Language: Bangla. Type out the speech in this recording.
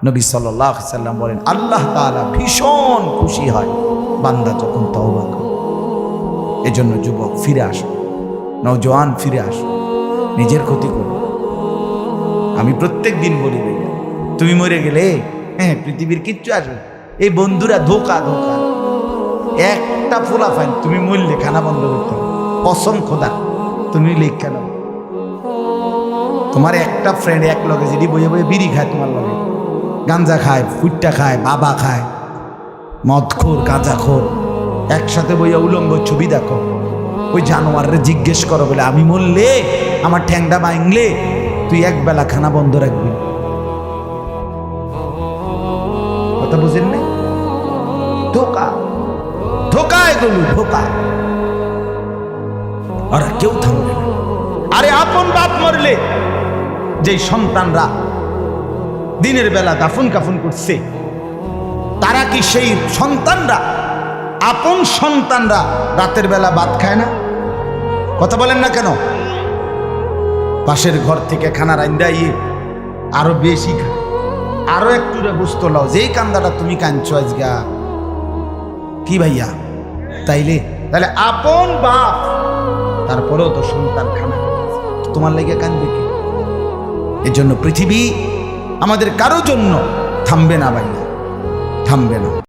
নবী সাল্লাল্লাহু আলাইহি সাল্লাম বলেন, আল্লাহ তাআলা ভীষণ খুশি হয় বান্দা যখন তওবা করে। এজন্য যুবক ফিরে আসো, নওজোয়ান ফিরে আসো, নিজের ক্ষতি করো। আমি প্রত্যেক দিন বলি, ভাইয়া তুমি মরে গেলে হ্যাঁ পৃথিবীর কিচ্ছু আসবে, এই বন্ধুরা ধোকা ধোকা। একটা ফোলা ফাইন তুমি মরলে খানা বন্ধ করতে হবে, কসম খোদা তুমি লেখা নাও। তোমার একটা ফ্রেন্ড এক লগে যদি বইয়ে বইয়ে বিড়ি খায়, তোমার লগে গাঞ্জা খায়, ফুটটা খায়, বাবা খায়, মদখোর গাঁজাখোর, একসাথে বইয়া উলঙ্গ ছবি দেখো, ওই জানোয়াররে জিজ্ঞেস করো বলে আমি মরলে আমার ঠ্যাংটা ভাঙলে তুই এক বেলা খানা বন্ধ রাখবি। কথা বুঝেন না? ধোকা ধোকা, এগুলো ধোকা। আর কেউ থামবে না। আরে আপন বাপ মরলে যে সন্তানরা দিনের বেলা দাফন কাফন করছে, তারা কি সেই সন্তানরা, আপন সন্তানরা রাতের বেলা ভাত খায় না? কথা বলেন না কেন? পাশের ঘর থেকে খানা রান্দাইয়ে আরো বেশি খায়, আরো একটু বুঝতো লাও, যেই কান্দাটা তুমি কাঁদছো আজগা কি ভাইয়া, তাহলে আপন বাপ, তারপরেও তো সন্তান খানা তোমার লেগে কাঁদবে কি? এর জন্য পৃথিবী আমাদের কারো জন্য থামবে না ভাইয়া, থামবে না।